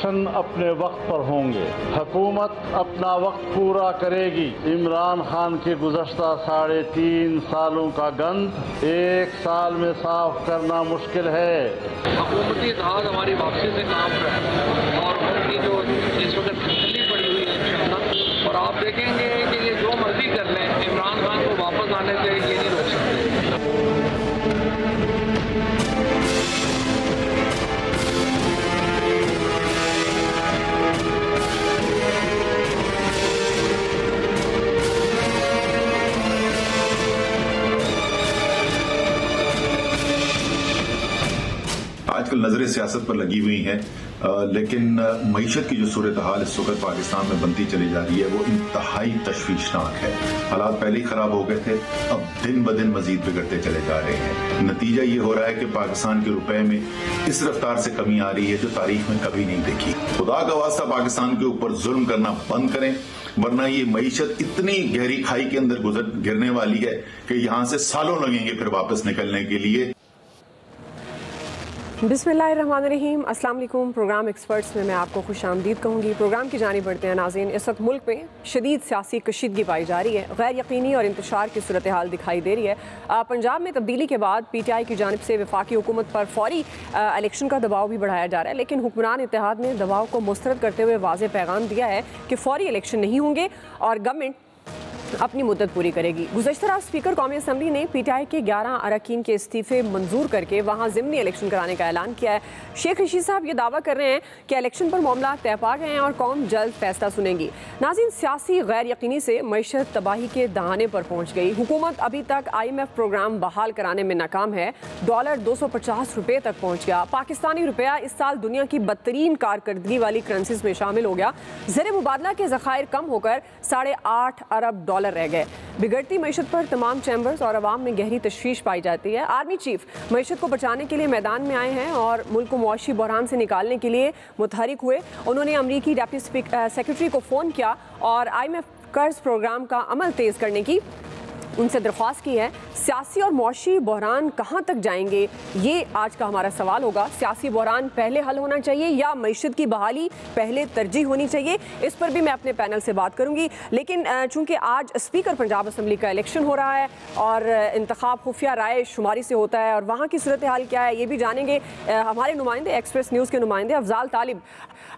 Election अपने वक्त पर होंगे। हुकूमत अपना वक्त पूरा करेगी। इमरान खान के गुज़श्ता 3.5 सालों का गंद 1 साल में साफ करना मुश्किल है। हुकूमती इत्तेहाद हमारी वापसी से काम रहा है और उनकी जो इस वक्त ठंडी पड़ी हुई है इंशाअल्लाह, और आप देखेंगे कि ये जो मर्जी कर लें, इमरान खान को वापस आने से ये नहीं रोक सकते। आजकल नजरें सियासत पर लगी हुई हैं, लेकिन मईशत की जो सूरत हाल इस वक्त पाकिस्तान में बनती चली जा रही है वो इंतहाई तशवीशनाक है। हालात पहले ही खराब हो गए थे, अब दिन ब दिन मजीद बिगड़ते चले जा रहे हैं। नतीजा ये हो रहा है कि पाकिस्तान के रुपए में इस रफ्तार से कमी आ रही है जो तारीख में कभी नहीं देखी। खुदा का वास्ता पाकिस्तान के ऊपर जुल्म करना बंद करें, वरना ये मईशत इतनी गहरी खाई के अंदर गिरने वाली है कि यहां से सालों लगेंगे फिर वापस निकलने के लिए। बिस्मिल्लाहिर्रहमानिर्रहीम, अस्सलाम वालेकुम। प्रोग्राम एक्सपर्ट्स में मैं आपको खुश आमदीद कहूँगी। प्रोग्राम की जानिब बढ़ते हैं नाज़रीन। इस वक्त मुल्क में शदीद सियासी कशीदगी पाई जा रही है, गैर यकीनी और इंतशार की सूरत हाल दिखाई दे रही है। पंजाब में तब्दीली के बाद PTI की जानिब से वफाकी हुकूमत पर फौरी इलेक्शन का दबाव भी बढ़ाया जा रहा है, लेकिन हुक्मरान इत्तेहाद ने दबाव को मुस्तरद करते हुए वाज़ेह पैगाम दिया है कि फौरी इलेक्शन नहीं होंगे और गवर्नमेंट अपनी मुद्दत पूरी करेगी। गुज़श्ता रात स्पीकर कौमी असम्बली ने PTI के 11 अरकान के इस्तीफ़े मंजूर करके वहाँ ज़िमनी इलेक्शन कराने का ऐलान किया है। शेख रशीद साहब ये दावा कर रहे हैं कि इलेक्शन पर मामला तय पा गए हैं और कौम जल्द फैसला सुनेगी। नाज़रीन, सियासी गैर यकीनी से मईशत तबाही के दहाने पर पहुँच गई। हुकूमत अभी तक IMF प्रोग्राम बहाल कराने में नाकाम है। डॉलर 250 रुपये तक पहुँच गया। पाकिस्तानी रुपया इस साल दुनिया की बदतरीन कारकर्दगी वाली करेंसीज में शामिल हो गया। ज़र मुबादला के ज़खायर कम होकर 8.5 अरब डॉलर रह गए। बिगड़ती मईशत पर तमाम चैम्बर्स और अवाम में गहरी तशवीश पाई जाती है। आर्मी चीफ मईशत को बचाने के लिए मैदान में आए हैं और मुल्क को मुआशी बहरान से निकालने के लिए मुतहरिक हुए। उन्होंने अमरीकी डिप्टी सेक्रेटरी को फ़ोन किया और IMF कर्ज प्रोग्राम का अमल तेज़ करने की उनसे दरख्वास्त की है। सियासी और मुआशी बहरान कहाँ तक जाएंगे, ये आज का हमारा सवाल होगा। सियासी बहरान पहले हल होना चाहिए या मईशत की बहाली पहले तरजीह होनी चाहिए, इस पर भी मैं अपने पैनल से बात करूंगी। लेकिन चूंकि आज स्पीकर पंजाब असम्बली का इलेक्शन हो रहा है और इंतखाब खुफिया राय शुमारी से होता है और वहाँ की सूरत हाल क्या है ये भी जानेंगे। हमारे नुमाइंदे एक्सप्रेस न्यूज़ के नुमाइंदे अफजाल तालिब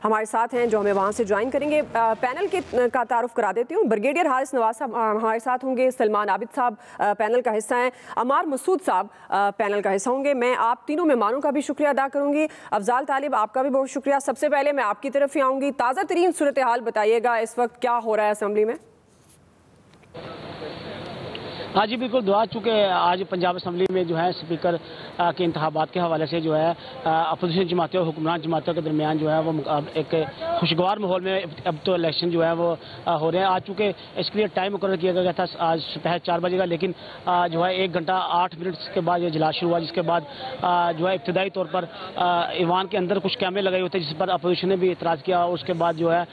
हमारे साथ हैं जो हमें वहाँ से ज्वाइन करेंगे। पैनल का तारुफ करा देती हूँ। ब्रिगेडियर हारिस नवाज साहब हमारे साथ होंगे, सलमान आबिद साहब पैनल का हिस्सा हैं, अमार मसूद साहब पैनल का हिस्सा होंगे। मैं आप तीनों मेहमानों का भी शुक्रिया अदा करूंगी। अफजाल तालिब, आपका भी बहुत शुक्रिया। सबसे पहले मैं आपकी तरफ ही आऊँगी, ताज़ा तरीन सूरत हाल बताइएगा, इस वक्त क्या हो रहा है असम्बली में? हाँ जी बिल्कुल, दुआ चूँकि आज पंजाब असम्बली में जो है स्पीकर के इंतखाबात के हवाले से जो है अपोजिशन जमातें और हुक्मरान जमातों के दरमियान जो है वो एक खुशगवार माहौल में अब तो इलेक्शन जो है वो हो रहे हैं। आज चूँकि इसके लिए टाइम मुकर्रर किया गया था आज सुबह 4 बजे का, लेकिन जो है 1 घंटा 8 मिनट के बाद ये इजलास शुरू हुआ, जिसके बाद जो है इब्तदाई तौर पर ईवान के अंदर कुछ कैमरे लगाए हुए थे जिस पर अपोजिशन ने भी इतराज़ किया। उसके बाद जो है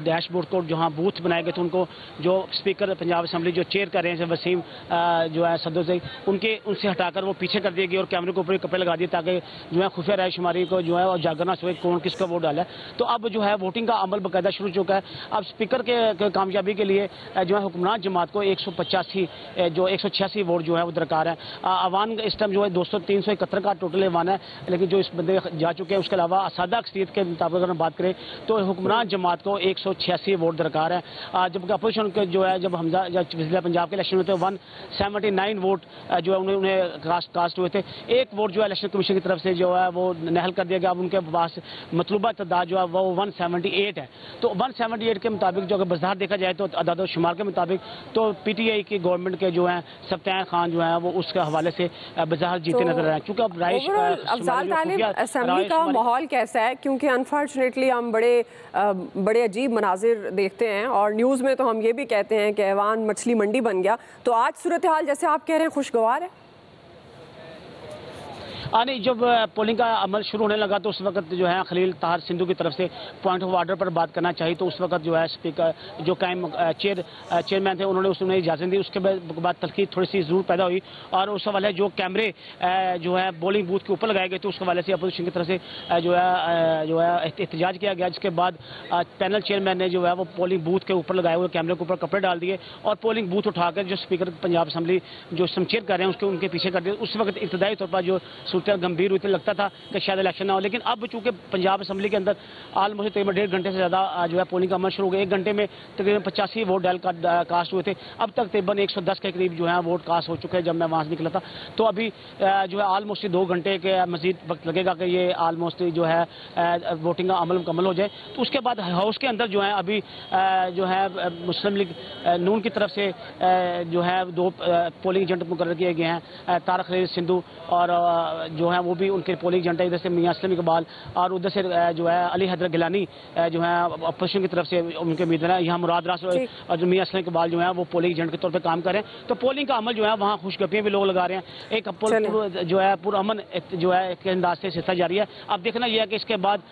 डैशबोर्ड को जहाँ बूथ बनाए गए थे उनको जो स्पीकर पंजाब असम्बली जो चेयर कर रहे हैं वसीम जो है सदर से उनसे हटाकर वो पीछे कर दिए गए और कैमरे के ऊपर कपड़े लगा दिए ताकि जो है खुफिया राय शुमारी को जो है और जागरना सोए कौन किसका वोट डाला है। तो अब जो है वोटिंग का अमल बाकायदा शुरू हो चुका है। अब स्पीकर के कामयाबी के लिए जो है हुक्मरान जमात को 186 वोट जो है वो दरकार है। अवान इस टाइम जो है 371 का टोटल अवान है, लेकिन जो इस बंदे जा चुके हैं उसके अलावा सादा अक्सरियत के मुताबिक अगर हम बात करें तो हुक्मरान जमात को 186 वोट दरकार है। जबकि अपोजिशन के जो है जब हमजा पिछले पंजाब के इलेक्शन में थे 179 वोट जो है उन्हें कास्ट हुए थे। एक वोट जो है इलेक्शन कमीशन की तरफ से जो है वो नहल कर दिया गया। अब उनके पास मतलूबा तादाद जो है वो 178 है। तो 178 के मुताबिक जो अगर बज़ाहिर देखा जाए तो अदाद शुमार के मुताबिक तो PTI की गवर्नमेंट के जो है सफ्तार खान जो है वो उसके हवाले से बज़ाहिर जीते नजर आ रहे हैं। क्योंकि अब अफजाल तालिब असेंबली का माहौल कैसा है? क्योंकि अनफॉर्चुनेटली हम बड़े अजीब मनाजिर देखते हैं और न्यूज़ में तो हम ये भी कहते हैं कि ऐवान मछली मंडी बन गया। तो आज सूरत हाल जैसे आप कह रहे हैं खुशगवार है? नहीं, जब पोलिंग का अमल शुरू होने लगा तो उस वक्त जो है खलील ताहर सिंधु की तरफ से पॉइंट ऑफ ऑर्डर पर बात करना चाहिए, तो उस वक्त जो है स्पीकर जो कायम चेयरमैन थे उन्होंने इजाज़त दी। उसके बाद तल्खी थोड़ी सी ज़रूर पैदा हुई और उस हवाले जो कैमरे जो है पोलिंग बूथ के ऊपर लगाए गए थे उसके हवाले से अपोजिशन की तरफ से जो है एहतजाज किया गया, जिसके बाद पैनल चेयरमैन ने जो है वो पोलिंग बूथ के ऊपर लगाए हुए कैमरे के ऊपर कपड़े डाल दिए और पोलिंग बूथ उठाकर जो स्पीकर पंजाब असम्बली जो समचेयर कर रहे हैं उनके पीछे कर दिए। उस वक्त इब्तदाई तौर पर जो सूरत गंभीर हुई थी, लगता था कि शायद इलेक्शन ना हो, लेकिन अब चूंकि पंजाब असम्बली के अंदर ऑलमोस्ट तकरीबन 1.5 घंटे से ज़्यादा जो है पोलिंग का अमल शुरू हो गया, 1 घंटे में तकरीबन 85 वोट डायल कास्ट हुए थे, अब तक तकरीबन 110 के करीब जो है वोट कास्ट हो चुके हैं जब मैं वहाँ से निकला था। तो अभी जो है ऑलमोस्ट 2 घंटे के मजीद वक्त लगेगा कि ये ऑलमोस्ट जो है वोटिंग का अमल मुकम्मल हो जाए। तो उसके बाद हाउस के अंदर जो है अभी जो है मुस्लिम लीग नून की तरफ से जो है 2 पोलिंग एजेंट मुकर्रर किए गए हैं, तारक खलील सिंधु और जो है वो भी उनके पोलिंग एजेंट है, इधर से मियां असलम इकबाल और उधर से जो है अली हैदर गिलानी जो है अपोजिशन की तरफ से उनके उम्मीदवार हैं। यहाँ मुराद रास और जो मियां असलम इकबाल जो है वो पोलिंग एजेंट के तौर पर काम कर रहे हैं। तो पोलिंग का अमल जो है वहाँ खुशगपियाँ भी लोग लगा रहे हैं, एक जो है पुरअमन जो है एक अंदाज से सिलसिला जारी है। अब देखना यह है कि इसके बाद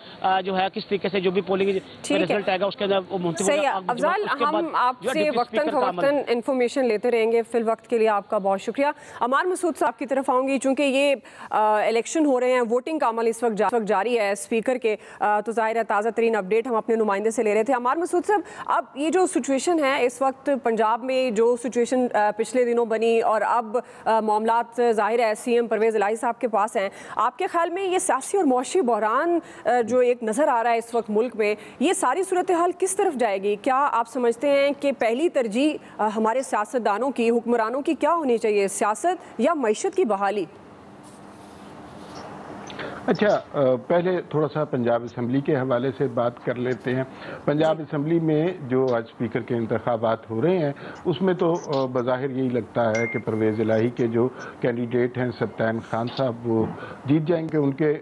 जो है किस तरीके से जो भी पोलिंग रिजल्ट आएगा उसके अंदर वो अफजाल, हम आपसे वक्तन फवक्तन इन्फॉर्मेशन लेते रहेंगे। फिल वक्त के लिए आपका बहुत शुक्रिया। अमार मसूद साहब की तरफ आऊँगी, चूँकि ये इलेक्शन हो रहे हैं, वोटिंग का अमल इस वक्त जारी है स्पीकर के, तो ज़ाहिर है ताज़ा तरीन अपडेट हम अपने नुमाइंदे से ले रहे थे। अमार मसूद साहब, अब ये जो सिचुएशन है इस वक्त पंजाब में, जो सिचुएशन पिछले दिनों बनी और अब मामलात ज़ाहिर है CM परवेज़ इलाही साहब के पास हैं, आपके ख्याल में ये सियासी और मुआशी बहरान जो एक नज़र आ रहा है इस वक्त मुल्क में, ये सारी सूरत हाल किस तरफ जाएगी? क्या आप समझते हैं कि पहली तरजीह हमारे सियासतदानों की, हुक्मरानों की क्या होनी चाहिए, सियासत या मईशत की बहाली? अच्छा, पहले थोड़ा सा पंजाब असम्बली के हवाले से बात कर लेते हैं। पंजाब असम्बली में जो आज स्पीकर के इंतखाबात हो रहे हैं उसमें तो बज़ाहिर यही लगता है कि परवेज़ इलाही के जो कैंडिडेट हैं सत्तान खान साहब वो जीत जाएंगे। उनके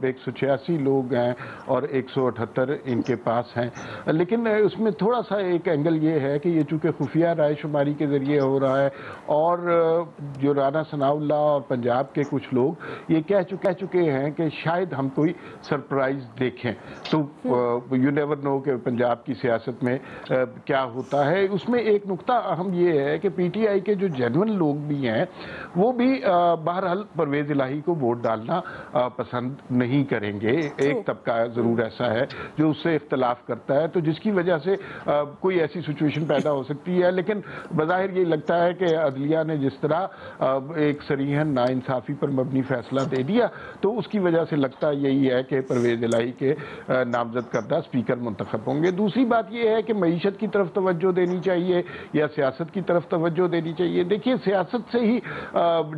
186 लोग हैं और 178 इनके पास हैं, लेकिन उसमें थोड़ा सा एक एंगल ये है कि ये चूँकि खुफिया रायशुमारी के ज़रिए हो रहा है और जो राना सनाउल्लाह और पंजाब के कुछ लोग ये कह चुके हैं कि शायद हम कोई सरप्राइज देखें, तो यू नेवर नो कि पंजाब की सियासत में क्या होता है। उसमें एक नुक्ता अहम ये है कि PTI के जो जेन्युइन लोग भी हैं वो भी बहरहाल परवेज़ इलाही को वोट डालना पसंद नहीं करेंगे। एक तबका ज़रूर ऐसा है जो उससे इख्तलाफ करता है, तो जिसकी वजह से कोई ऐसी सिचुएशन पैदा हो सकती है। लेकिन बज़ाहिर ये लगता है कि अदलिया ने जिस तरह एक सरीहन नाइंसाफ़ी पर मबनी फैसला दे दिया, तो उसकी वजह से लगता यही है कि परवेज़ इलाही के नामजद करदा स्पीकर मुंतखब होंगे। दूसरी बात यह है कि मईशत की तरफ तवज्जो देनी चाहिए या सियासत की तरफ तवज्जो देनी चाहिए। देखिए, सियासत से ही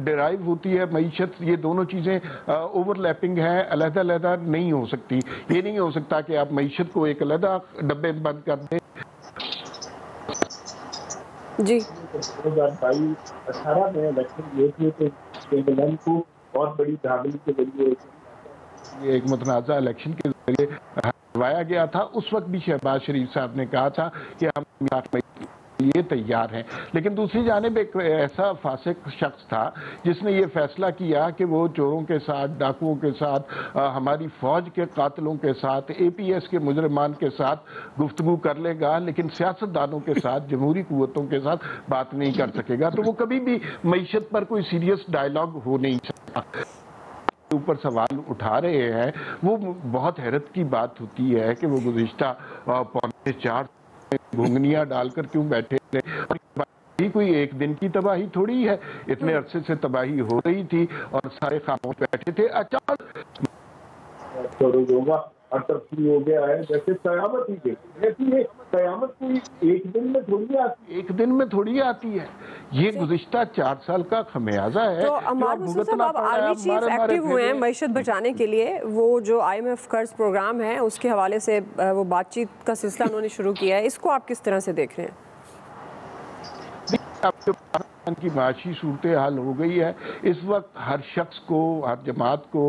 डिराइव होती है मईशत, ये दोनों चीज़ें ओवरलैपिंग हैं, अलग-अलग नहीं हो सकती। ये नहीं हो सकता कि आप मईशत को एक अलग डब्बे में बंद कर दें। जी 2018 में इलेक्शन ये थे तो बहुत बड़ी धांधली के जरिए ये एक मुतनाज़ा इलेक्शन के जरिए हटवाया गया था। उस वक्त भी शहबाज शरीफ साहब ने कहा था कि हम ये तैयार हैं, लेकिन दूसरी जानिब एक ऐसा फासिक शख्स था जिसने ये फैसला किया कि वो चोरों के साथ, डाकुओं के साथ, हमारी फौज के कातिलों के साथ, APS के मुजरमान के साथ गुफ्तगू कर लेगा, लेकिन सियासतदानों के साथ, जमहूरी कुव्वतों के साथ बात नहीं कर सकेगा। तो वो कभी भी मईशत पर कोई सीरियस डायलॉग हो नहीं सकता। ऊपर सवाल उठा रहे हैं, वो बहुत हैरत की बात होती है कि वो गुज़िश्ता 3.25 घुंगनियां डालकर क्यों बैठे थे। और कोई एक दिन की तबाही थोड़ी है, इतने अरसे से तबाही हो रही थी और सारे खामोश बैठे थे। अचानक हर तरफ शुरू हो गया है, जैसे कयामत ही देखी है। कयामत कोई एक दिन में थोड़ी आती है, ये गुज़िश्ता 4 साल का खमियाजा है। तो अमार मसूद साहब, आप आर्मी चीफ एक्टिव हुए हैं मईशत बचाने के लिए, वो जो IMF कर्ज प्रोग्राम है उसके हवाले से वो बातचीत का सिलसिला उन्होंने शुरू किया है, इसको आप किस तरह से देख रहे हैं? की माशी सूरत हाल हो गई है। इस वक्त हर शख्स को, हर जमात को,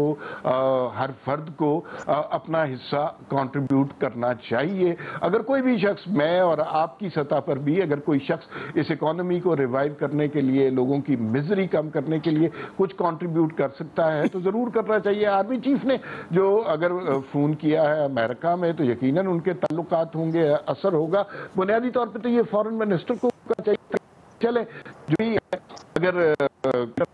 हर फर्द को अपना हिस्सा कंट्रीब्यूट करना चाहिए। अगर कोई भी शख्स, मैं और आपकी सतह पर भी अगर कोई शख्स इस इकॉनमी को रिवाइव करने के लिए, लोगों की मिजरी कम करने के लिए कुछ कंट्रीब्यूट कर सकता है तो ज़रूर करना चाहिए। आर्मी चीफ ने जो अगर फ़ोन किया है अमेरिका में तो यकीनन उनके ताल्लुकात होंगे, असर होगा। बुनियादी तौर पर तो ये फॉरेन मिनिस्टर को चाहिए चले जो ही है, अगर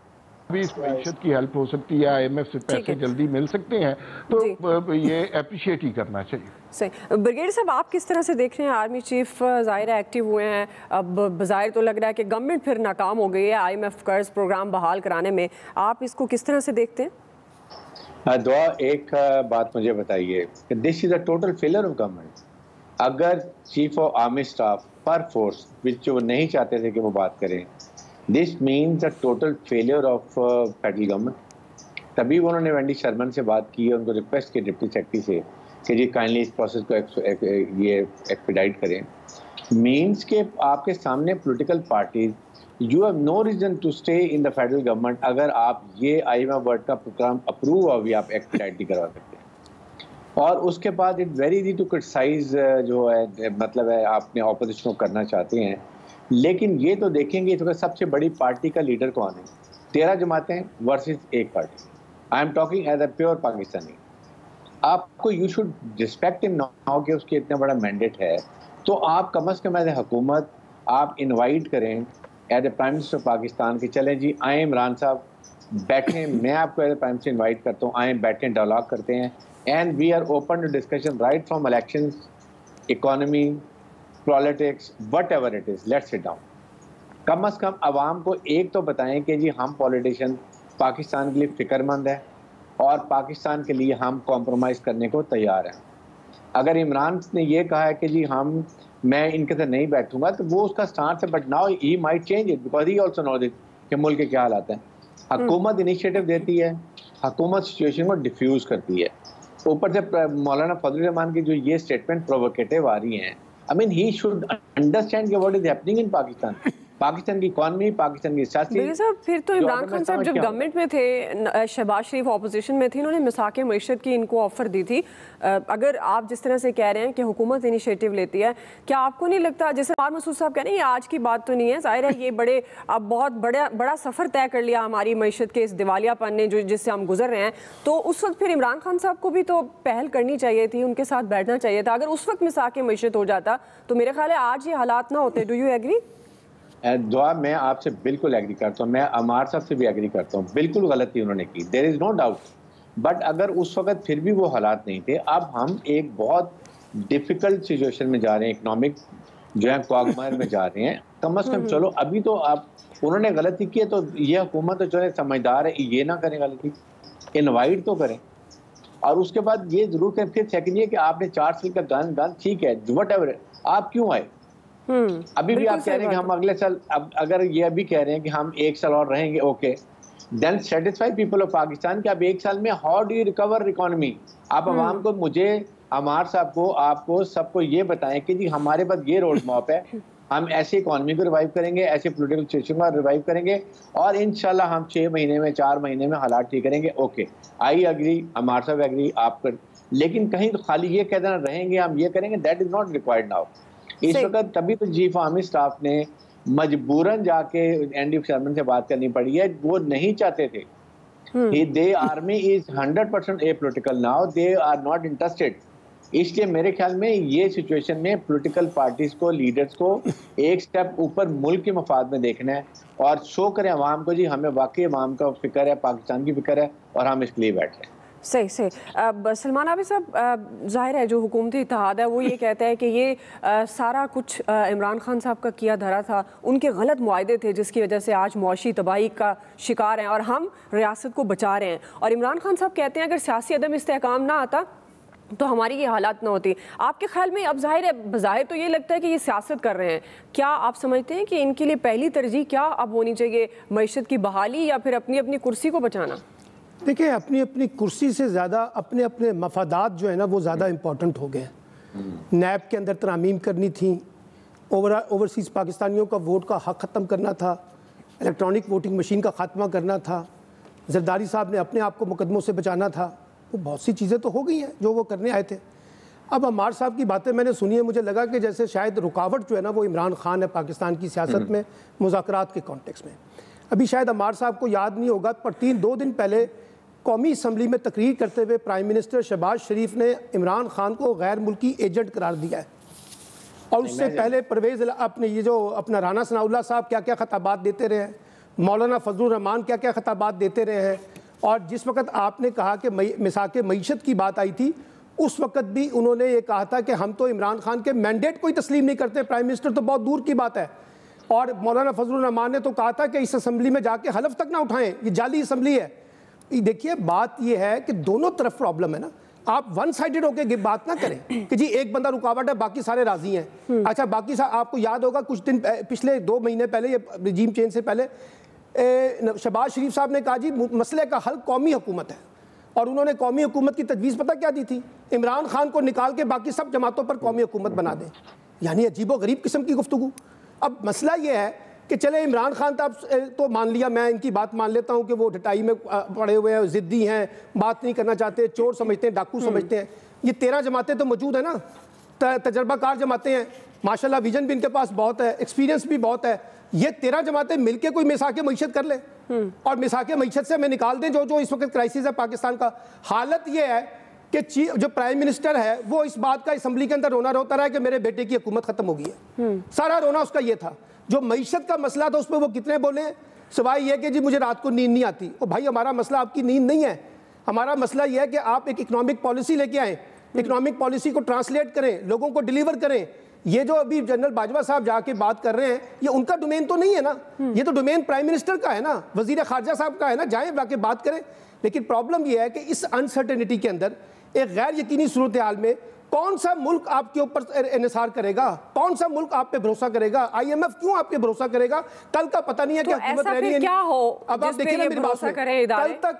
भी इस मईशत की हेल्प हो सकती है, IMF से पैसे जल्दी मिल सकते हैं तो ये अप्रिशिएट ही करना चाहिए। सही। ब्रिगेडियर साहब, आप किस तरह से देख रहे हैं? आर्मी चीफ ज़ाहिर एक्टिव हुए हैं, अब बज़ाहिर तो लग रहा है कि गवर्नमेंट फिर नाकाम हो गई है IMF कर्ज प्रोग्राम बहाल कराने में, आप इसको किस तरह से देखते हैं? दुआ, एक बात मुझे बताइए, this is a total failure of government. अगर चीफ ऑफ आर्मी स्टाफ पर फोर्स विच वो नहीं चाहते थे कि वो बात करें, this means a total failure of federal government. तभी उन्होंने वेंडी शर्मन से बात की है, उनको रिक्वेस्ट की डिप्टी सेक्रेटरी से कि जी काइंडली इस प्रोसेस को ये एक्सपीडाइट करें। मीन्स के आपके सामने political parties, you have no reason to stay in the federal government. अगर आप ये IMF वर्ल्ड का प्रोग्राम अप्रूव हो भी आप एक्सपीडाइट नहीं करवा सकते। और उसके बाद it very easy to criticise, जो है मतलब है आपने ऑपोजिशन को करना चाहते हैं, लेकिन ये तो देखेंगे तो सबसे बड़ी पार्टी का लीडर कौन है? 13 जमातें वर्सेस एक पार्टी। I am talking as a pure Pakistani. आपको you should respect him now कि उसके इतना बड़ा मैंडेट है, तो आप कम अज़ कम एज ए हुकूमत आप इनवाइट करें as a prime minister Pakistan के, चलें जी आए इमरान साहब बैठें, मैं आपको as a prime minister invite करता हूँ, आए बैठें, डायलॉग करते हैं, and we are open to discussion right from elections, economy, politics, whatever it is, let's sit down। कम अज़ कम आवाम को एक तो बताएं कि जी हम पॉलिटिशियन पाकिस्तान के लिए फ़िक्रमंद है और पाकिस्तान के लिए हम कॉम्प्रोमाइज़ करने को तैयार हैं। अगर इमरान ने ये कहा है कि जी मैं इनके साथ नहीं बैठूंगा, तो वो उसका स्टांस है, but now he might change it because he also know this कि मुल्क के क्या हालात हैं। हुकूमत इनिशिएटिव देती है, हुकूमत सिचुएशन को डिफ्यूज़ करती है। ऊपर से मौलाना फजल रहमान की जो ये स्टेटमेंट प्रोवोकेटिव आ रही हैं, I mean he should understand कि what is happening in Pakistan. Pakistan की इकॉनमी, पाकिस्तान की सियासी। साहब, फिर तो इमरान खान साहब जब गवर्नमेंट में थे, शहबाज शरीफ ऑपोजिशन में थे, इन्होंने मिसाक मईशत की इनको ऑफर दी थी। अगर आप जिस तरह से कह रहे हैं कि हुकूमत इनिशिएटिव लेती है, क्या आपको नहीं लगता, जैसे आर मसूद साहब कह रहे हैं ये आज की बात तो नहीं है, जाहिर है ये अब बहुत बड़ा सफ़र तय कर लिया हमारी मईशत के इस दिवालियापन ने जिससे हम गुजर रहे हैं, तो उस वक्त फिर इमरान खान साहब को भी तो पहल करनी चाहिए थी, उनके साथ बैठना चाहिए था। अगर उस वक्त मिसाक मईशत हो जाता तो मेरे ख्याल है आज ये हालात ना होते। Do you agree? दुआ, मैं आपसे बिल्कुल एग्री करता हूँ, मैं अमार साहब से भी एग्री करता हूँ, बिल्कुल गलती उन्होंने की, there is no doubt. But अगर उस वक्त फिर भी वो हालात नहीं थे, अब हम एक बहुत डिफ़िकल्ट सिचुएशन में जा रहे हैं, इकनॉमिक जो है क्वागमायर में जा रहे हैं। कम अज़ कम चलो अभी तो आप, उन्होंने गलती की है तो ये हुकूमत तो जो है समझदार है, ये ना करें गलती, इन्वाइट तो करें। और उसके बाद ये ज़रूर करें। फिर सेकंड ये कि आपने 4 साल का गन ठीक है, वट एवर, आप क्यों आए? अभी भी आप कह रहे हैं कि हम अगले साल, अब अगर ये अभी कह रहे हैं कि हम 1 साल और रहेंगे, okay, then satisfy people of Pakistan कि अब 1 साल में how do you recover economy. आप आवाम को, मुझे, अमार साहब को, आपको सबको ये बताएं कि जी हमारे पास ये रोड मैप है, हम ऐसे इकोनॉमी को रिवाइव करेंगे, ऐसे पोलिटिकल सिचुएशन को रिवाइव करेंगे और इंशाल्लाह हम 6 महीने में, 4 महीने में हालात ठीक करेंगे। ओके, आई एग्री, अमार साहब एग्री, आप कर, लेकिन कहीं तो खाली ये कह देना रहेंगे हम ये करेंगे, that is not required now इस वक्त। तभी तो चीफ आर्मी स्टाफ ने मजबूरन जाके एनडी शर्मन से बात करनी पड़ी है, वो नहीं चाहते थे। The army is 100% apolitical now, they are not interested. इसलिए मेरे ख्याल में ये सिचुएशन में पॉलिटिकल पार्टीज को, लीडर्स को एक स्टेप ऊपर मुल्क के मफाद में देखना है और शो करें अवाम को जी हमें वाकई अवाम का फिक्र है, पाकिस्तान की फिक्र है और हम इसके लिए बैठे हैं। सही सही। सलमान आबिद साहब, जाहिर है जो हुकूमती इत्तेहाद है वो ये कहता है कि ये सारा कुछ इमरान खान साहब का किया धरा था, उनके गलत मुआहदे थे जिसकी वजह से आज मुआशी तबाही का शिकार हैं और हम रियासत को बचा रहे हैं। और इमरान खान साहब कहते हैं अगर सियासी अदम इस्तेहकाम ना आता तो हमारी ये हालात ना होती। आपके ख्याल में अब जाहिर है, बज़ाहिर तो ये लगता है कि ये सियासत कर रहे हैं, क्या आप समझते हैं कि इनके लिए पहली तरजीह क्या अब होनी चाहिए, मईशत की बहाली या फिर अपनी अपनी कुर्सी को बचाना? देखिए, अपनी अपनी कुर्सी से ज़्यादा अपने अपने मफादात जो है ना वो ज़्यादा इम्पॉर्टेंट हो गए हैं। नैब के अंदर तरामीम करनी थी, ओवरसीज़ पाकिस्तानियों का वोट का हक ख़त्म करना था, इलेक्ट्रॉनिक वोटिंग मशीन का खात्मा करना था, जरदारी साहब ने अपने आप को मुकदमों से बचाना था, वो बहुत सी चीज़ें तो हो गई हैं जो वो करने आए थे। अब अम्मार साहब की बातें मैंने सुनी है, मुझे लगा कि जैसे शायद रुकावट जो है ना वो इमरान खान है पाकिस्तान की सियासत में, मुज़ाकरात के कॉन्टेक्स्ट में। अभी शायद अम्मार साहब को याद नहीं होगा, पर 2 दिन पहले कौमी असम्बली में तकरीर करते हुए प्राइम मिनिस्टर शहबाज शरीफ ने इमरान खान को गैर मुल्की एजेंट करार दिया है। और उससे पहले परवेज़ अपने ये जो अपना राना सनाउल्लाह साहब क्या क्या खिताबात देते रहे हैं, मौलाना फजलुर रहमान क्या क्या खिताबात देते रहे हैं। और जिस वक्त आपने कहा कि मिसाके मईशत की बात आई थी, उस वक्त भी उन्होंने ये कहा था कि हम तो इमरान खान के मैंडेट को ही तस्लीम नहीं करते, प्राइम मिनिस्टर तो बहुत दूर की बात है। और मौलाना फजलुर रहमान ने तो कहा था कि इस असम्बली में जाके हलफ तक ना उठाएं, ये जाली असम्बली है। देखिए बात ये है कि दोनों तरफ प्रॉब्लम है ना, आप वन साइडेड होकर बात ना करें कि जी एक बंदा रुकावट है बाकी सारे राजी हैं। अच्छा बाकी आपको याद होगा कुछ दिन पिछले 2 महीने पहले, ये रजीम चेंज से पहले शहबाज शरीफ साहब ने कहा जी मसले का हल कौमी हुकूमत है, और उन्होंने कौमी हुकूमत की तजवीज़ पता क्या दी थी, इमरान खान को निकाल के बाकी सब जमातों पर कौमी हुकूमत बना दें। यानी अजीबो गरीब किस्म की गुफ्तगू। अब मसला ये है कि चले इमरान खान तो मान लिया, मैं इनकी बात मान लेता हूँ कि वो ढटाई में पड़े हुए हैं, ज़िद्दी हैं, बात नहीं करना चाहते, चोर समझते हैं, डाकू समझते हैं। ये 13 जमातें तो मौजूद है ना, तजर्बाकार जमातें हैं, माशाल्लाह विजन भी इनके पास बहुत है, एक्सपीरियंस भी बहुत है। ये 13 जमातें मिलकर कोई मिसाके मईशत कर ले और मिसाके मईशत से हमें निकाल दें जो इस वक्त क्राइसिस है पाकिस्तान का। हालत ये है कि जो प्राइम मिनिस्टर है वो इस बात का असम्बली के अंदर रोना रोता रहा है कि मेरे बेटे की हुकूमत खत्म हो गई है। सारा रोना उसका ये था। जो मईशत का मसला था उस पर वो कितने बोले, सिवाय ये कि जी मुझे रात को नींद नहीं आती। और भाई हमारा मसला आपकी नींद नहीं है, हमारा मसला ये है कि आप एक इकोनॉमिक पॉलिसी लेके आए, इकोनॉमिक पॉलिसी को ट्रांसलेट करें, लोगों को डिलीवर करें। ये जो अभी जनरल बाजवा साहब जाके बात कर रहे हैं, ये उनका डोमेन तो नहीं है ना, ये तो डोमेन प्राइम मिनिस्टर का है ना, वजीर खारजा साहब का है ना, जाएं जाके बात करें। लेकिन प्रॉब्लम ये है कि इस अनसर्टेनिटी के अंदर, एक गैर यकीनी सूरत हाल में, कौन सा मुल्क आपके ऊपर इन्हिसार करेगा, कौन सा मुल्क आप पे भरोसा करेगा, IMF क्यों आप पे भरोसा करेगा, कल का पता नहीं है कि हुकूमत रहनी है क्या हो। अब आप देखिए ना मेरी बात सुनिए,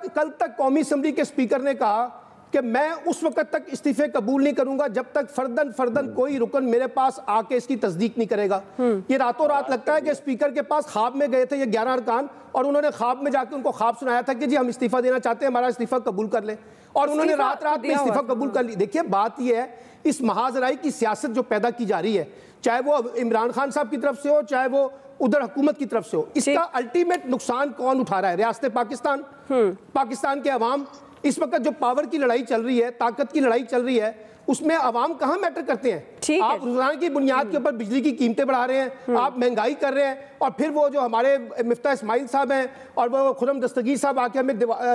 कल तक कौमी असम्बली के स्पीकर ने कहा कि मैं उस वक्त तक इस्तीफे कबूल नहीं करूंगा जब तक फर्दन कोई रुकन मेरे पास आके इसकी तस्दीक नहीं करेगा। ये रातों रात लगता है कि स्पीकर के पास ख्वाब में गए थे ये 11 अरकान, और उन्होंने ख्वाब में जाके उनको ख्वाब सुनाया था कि जी हम इस्तीफा देना चाहते हैं, हमारा इस्तीफा कबूल कर लें, और उन्होंने रात में इस्तीफा कबूल कर ली। देखिए बात यह है, इस महाजराई की सियासत जो पैदा की जा रही है, चाहे वो इमरान खान साहब की तरफ से हो, चाहे वो उधर हुकूमत की तरफ से हो, इसका अल्टीमेट नुकसान कौन उठा रहा है? रियासत पाकिस्तान, पाकिस्तान के अवाम। इस वक्त जो पावर की लड़ाई चल रही है, ताकत की लड़ाई चल रही है, उसमें अवाम कहाँ मैटर करते हैं? आप रोजाना की बुनियाद के ऊपर बिजली की कीमतें बढ़ा रहे हैं, आप महंगाई कर रहे हैं, और फिर वो जो हमारे मिफ्ता इस्माइल साहब हैं और वो खुरम दस्तगीर साहब आके हमें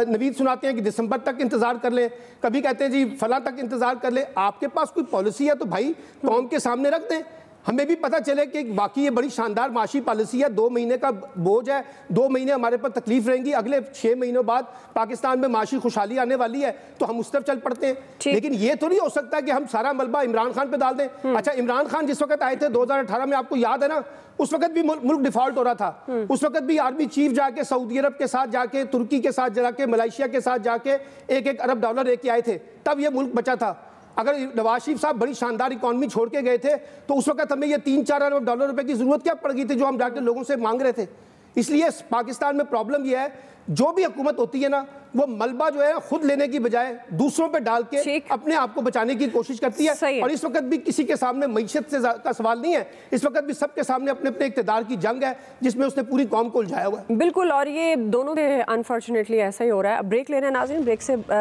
नवीद सुनाते हैं कि दिसंबर तक इंतजार कर लें, कभी कहते हैं जी फला तक इंतजार कर लें। आपके पास कोई पॉलिसी है तो भाई कौम के सामने रख दें, हमें भी पता चले कि वाकई ये बड़ी शानदार माशी पॉलिसी है। 2 महीने का बोझ है, 2 महीने हमारे पर तकलीफ रहेंगी, अगले 6 महीनों बाद पाकिस्तान में माशी खुशहाली आने वाली है, तो हम उस तरफ चल पड़ते हैं। लेकिन ये तो नहीं हो सकता कि हम सारा मलबा इमरान खान पे डाल दें। अच्छा इमरान खान जिस वक्त आए थे 2018 में, आपको याद है ना, उस वक्त भी मुल्क डिफॉल्ट हो रहा था, उस वक्त भी आर्मी चीफ जाके सऊदी अरब के साथ जाके, तुर्की के साथ जाके, मलेशिया के साथ जाके $1 अरब डॉलर लेके आए थे, तब ये मुल्क बचा था। अगर नवाज शरीफ साहब बड़ी शानदार इकॉनमी छोड़ के गए थे तो उस वक्त हमें ये 3-4 अरब डॉलर रुपए की जरूरत क्या पड़ गई थी जो हम जाके लोगों से मांग रहे थे। इसलिए पाकिस्तान में प्रॉब्लम यह है, जो भी हुकूमत होती है ना, वो मलबा जो है खुद लेने की बजाय दूसरों पे डाल के अपने आप को बचाने की कोशिश करती है। और इस वक्त भी किसी के सामने मईशत से का सवाल नहीं है, इस वक्त भी सबके सामने अपने अपने इक़्तिदार की जंग है जिसमें उसने पूरी कौम को उलझाया हुआ है। बिल्कुल, और ये दोनों अनफॉर्चुनेटली ऐसा ही हो रहा है। अब ब्रेक ले रहे हैं नाज़रीन,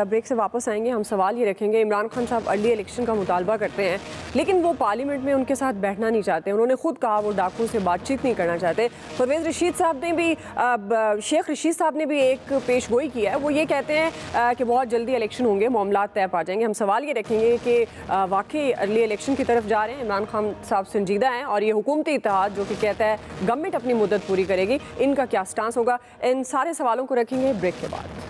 ब्रेक से वापस आएंगे। हम सवाल ये रखेंगे, इमरान खान साहब अर्ली इलेक्शन का मुतालबा करते हैं, लेकिन वो पार्लियामेंट में उनके साथ बैठना नहीं चाहते। उन्होंने खुद कहा वो डाकू से बातचीत नहीं करना चाहते। परवेज़ रशीद साहब ने भी, शेख रशीद साहब ने भी एक पेशगोई की है। वो ये कहते हैं कि बहुत जल्दी इलेक्शन होंगे, मामलात तय पा जाएंगे। हम सवाल ये रखेंगे कि वाकई अर्ली इलेक्शन की तरफ जा रहे हैं, इमरान खान साहब संजीदा हैं, और ये हुकूमती इत्तेहाद जो कि कहता है गवर्नमेंट अपनी मुद्दत पूरी करेगी, इनका क्या स्टांस होगा? इन सारे सवालों को रखेंगे ब्रेक के बाद।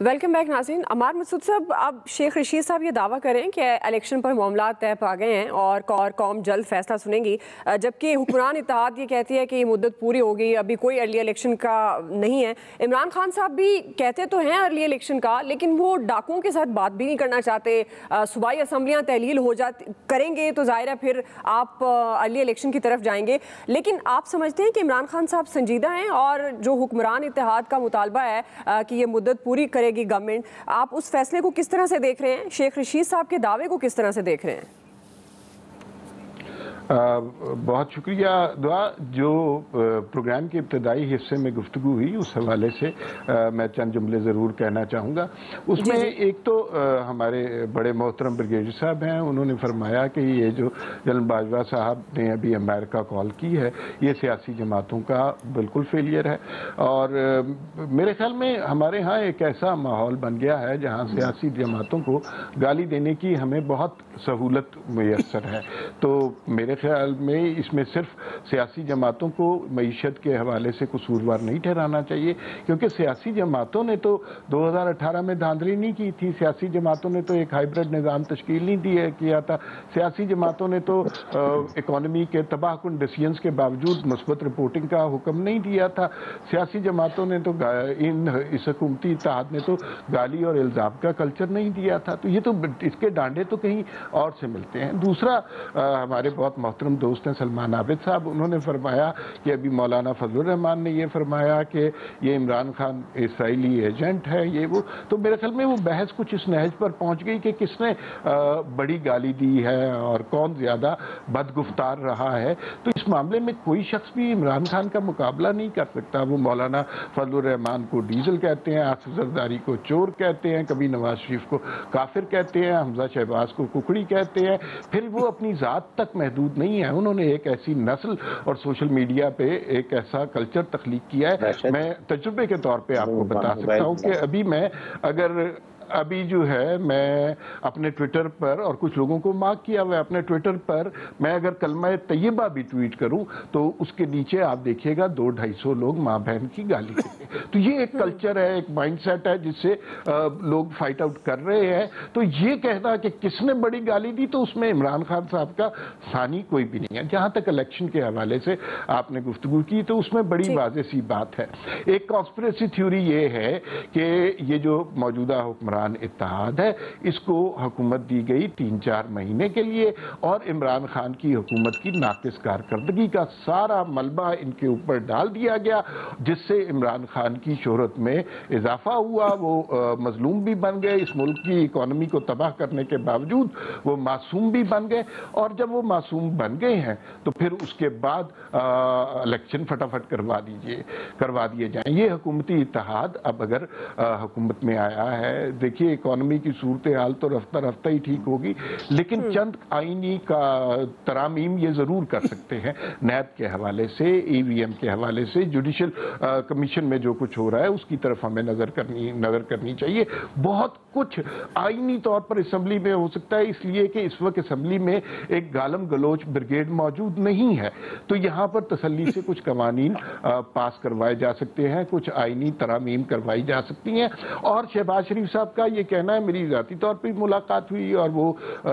वेलकम बैक नाज़रीन। अमार मसूद साहब, अब शेख रशीद साहब ये दावा करें कि इलेक्शन पर मामला तय पा गए हैं और कौम जल्द फैसला सुनेगी, जबकि हुक्मरान इत्तेहाद ये कहती है कि ये मुद्दत पूरी हो गई, अभी कोई अर्ली इलेक्शन का नहीं है। इमरान खान साहब भी कहते तो हैं अर्ली इलेक्शन का, लेकिन वो डाकुओं के साथ बात भी नहीं करना चाहते। सूबाई असम्बलियाँ तहलील हो जाती करेंगे तो ज़ाहिर है फिर आप अर्ली इलेक्शन की तरफ जाएंगे। लेकिन आप समझते हैं कि इमरान खान साहब संजीदा हैं और जो हुक्मरान इत्तेहाद का मुतालबा है कि ये मुद्दत पूरी करेगी गवर्नमेंट, आप उस फैसले को किस तरह से देख रहे हैं? शेख रशीद साहब के दावे को किस तरह से देख रहे हैं? बहुत शुक्रिया दुआ। जो प्रोग्राम के इब्तदाई हिस्से में गुफ्तगू हुई उस हवाले से मैं चंद जुमले ज़रूर कहना चाहूँगा। उसमें एक तो हमारे बड़े मोहतरम ब्रिगेडियर साहब हैं, उन्होंने फरमाया कि ये जो जनरल बाजवा साहब ने अभी अमेरिका कॉल की है ये सियासी जमातों का बिल्कुल फेलियर है। और मेरे ख्याल में हमारे यहाँ एक ऐसा माहौल बन गया है जहाँ सियासी जमातों को गाली देने की हमें बहुत सहूलत मुयस्सर है। तो मेरे ख्याल में इसमें सिर्फ सियासी जमातों को मईशत के हवाले से कसूरवार नहीं ठहराना चाहिए, क्योंकि सियासी जमातों ने तो 2018 में धांधली नहीं की थी। सियासी जमातों ने तो एक हाइब्रिड निज़ाम तश्कील नहीं किया था। सियासी जमातों ने तो इकॉनमी के तबाहकुन डिसीजंस के बावजूद मुस्बत रिपोर्टिंग का हुक्म नहीं दिया था। सियासी जमातों ने तो इस हुकूमती इत्तेहाद ने तो गाली और इल्ज़ाम का कल्चर नहीं दिया था। तो ये तो इसके डांडे तो कहीं और से मिलते हैं। दूसरा, हमारे बहुत मोहतरम दोस्त हैं सलमान आबिद साहब, उन्होंने फरमाया कि अभी मौलाना फजलुर रहमान ने ये फरमाया कि ये इमरान खान इसराइली एजेंट है, ये वो। तो मेरे ख्याल में वो बहस कुछ इस नहज पर पहुंच गई कि किसने बड़ी गाली दी है और कौन ज़्यादा बदगुफ्तार रहा है। तो इस मामले में कोई शख्स भी इमरान खान का मुकाबला नहीं कर सकता। वो मौलाना फजलुर रहमान को डीजल कहते हैं, आसिफ जरदारी को चोर कहते हैं, कभी नवाज शरीफ को काफिर कहते हैं, हमजा शहबाज को कुकड़ी कहते हैं। फिर वो अपनी ज़ात तक महदूद नहीं है, उन्होंने एक ऐसी नस्ल और सोशल मीडिया पे एक ऐसा कल्चर तख्लीक किया है। मैं तजुर्बे के तौर पे आपको बता सकता हूँ कि अभी मैं अभी जो है मैं अपने ट्विटर पर, और कुछ लोगों को मार्क किया हुआ है अपने ट्विटर पर, मैं अगर कलमा तैयबा भी ट्वीट करूं तो उसके नीचे आप देखिएगा 200-250 लोग माँ बहन की गाली देंगे। तो ये एक कल्चर है, एक माइंडसेट है जिससे लोग फाइट आउट कर रहे हैं। तो ये कहना कि किसने बड़ी गाली दी, तो उसमें इमरान खान साहब का सानी कोई भी नहीं है। जहां तक इलेक्शन के हवाले से आपने गुफ्तगू की तो उसमें बड़ी वाज़ेह सी बात है। एक कॉन्स्पिरेसी थ्योरी ये है कि ये जो मौजूदा हुक्मरान इत्तेहाद है इसको हुकूमत दी गई 3-4 महीने के लिए, और इमरान खान की हुकूमत की नाकिस कारकर्दगी का सारा मलबा इनके ऊपर डाल दिया गया, जिससे इमरान खान की शोहरत में इजाफा हुआ। वो मजलूम भी बन गए, इस मुल्क की इकॉनमी को तबाह करने के बावजूद वो मासूम भी बन गए। और जब वो मासूम बन गए हैं तो फिर उसके बाद इलेक्शन फटाफट करवा दिए जाएं। ये हुकूमती इत्तेहाद अब अगर हुकूमत में आया है, देखिए इकॉनमी की सूरत हाल तो रफ्ता रफ्ता ही ठीक होगी, लेकिन चंद आईनी का तरामीम ये जरूर कर सकते हैं। नैब के हवाले से, EVM के हवाले से, जुडिशल कमीशन में जो कुछ हो रहा है उसकी तरफ हमें नजर करनी चाहिए। बहुत कुछ आईनी तौर पर असम्बली में हो सकता है, इसलिए कि इस वक्त असम्बली में एक गालम गलोच ब्रिगेड मौजूद नहीं है। तो यहाँ पर तसल्ली से कुछ कवानीन पास करवाए जा सकते हैं, कुछ आईनी तरामीम करवाई जा सकती हैं। और शहबाज शरीफ साहब का ये कहना है, मेरी ज़ाती तौर पर मुलाकात हुई और वो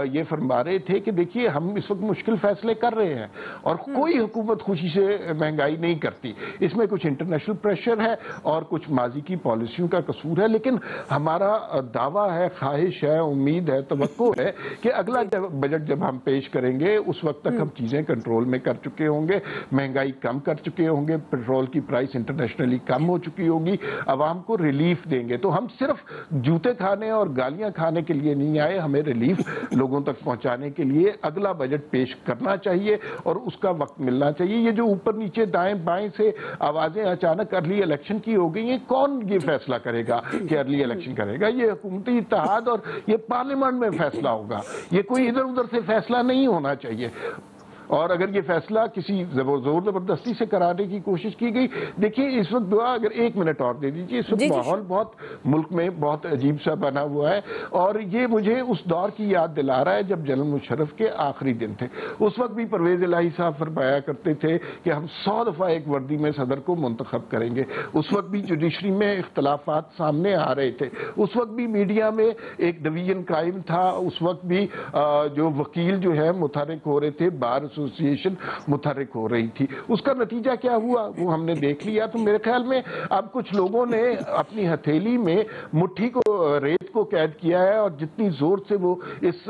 ये फरमा रहे थे कि देखिए हम इस वक्त मुश्किल फैसले कर रहे हैं और कोई हुकूमत खुशी से महंगाई नहीं करती। इसमें कुछ इंटरनेशनल प्रेशर है और कुछ माजी की पॉलिसियों का कसूर है, लेकिन हमारा दावा है, ख्वाहिश है, उम्मीद है, तवक्को है कि अगला बजट जब हम पेश करेंगे उस वक्त तक हम चीज़ें कंट्रोल में कर चुके होंगे, महंगाई कम कर चुके होंगे, पेट्रोल की प्राइस इंटरनेशनली कम हो चुकी होगी, आवाम को रिलीफ देंगे। तो हम सिर्फ जूते खाने और गालियां खाने के लिए नहीं आए, हमें रिलीफ लोगों तक पहुंचाने के लिए अगला बजट पेश करना चाहिए और उसका वक्त मिलना चाहिए। ये जो ऊपर नीचे दाएं बाएं से आवाजें अचानक अर्ली इलेक्शन की हो गई हैं, कौन ये फैसला करेगा कि अर्ली इलेक्शन करेगा? ये हुकूमती इत्तेहाद और ये पार्लियामेंट में फैसला होगा, ये कोई इधर उधर से फैसला नहीं होना चाहिए। और अगर ये फैसला किसी जोर ज़बरदस्ती से कराने की कोशिश की गई, देखिए इस वक्त दुआ, अगर 1 मिनट और दे दीजिए, इस वक्त माहौल बहुत मुल्क में बहुत अजीब सा बना हुआ है और ये मुझे उस दौर की याद दिला रहा है जब जनरल मुशर्रफ के आखिरी दिन थे। उस वक्त भी परवेज इलाही साहब फरमाया करते थे कि हम 100 दफ़ा एक वर्दी में सदर को मुंतखब करेंगे। उस वक्त भी जुडिशरी में इख्तलाफात सामने आ रहे थे, उस वक्त भी मीडिया में एक डिवीजन कायम था, उस वक्त भी जो वकील जो है मुतहर्रिक हो रहे थे, बार एसोसिएशन मुतहर्रिक हो रही थी। उसका नतीजा क्या हुआ वो हमने देख लिया। तो मेरे ख्याल में अब कुछ लोगों ने अपनी हथेली में मुट्ठी को, रेत को कैद किया है और जितनी जोर से वो इस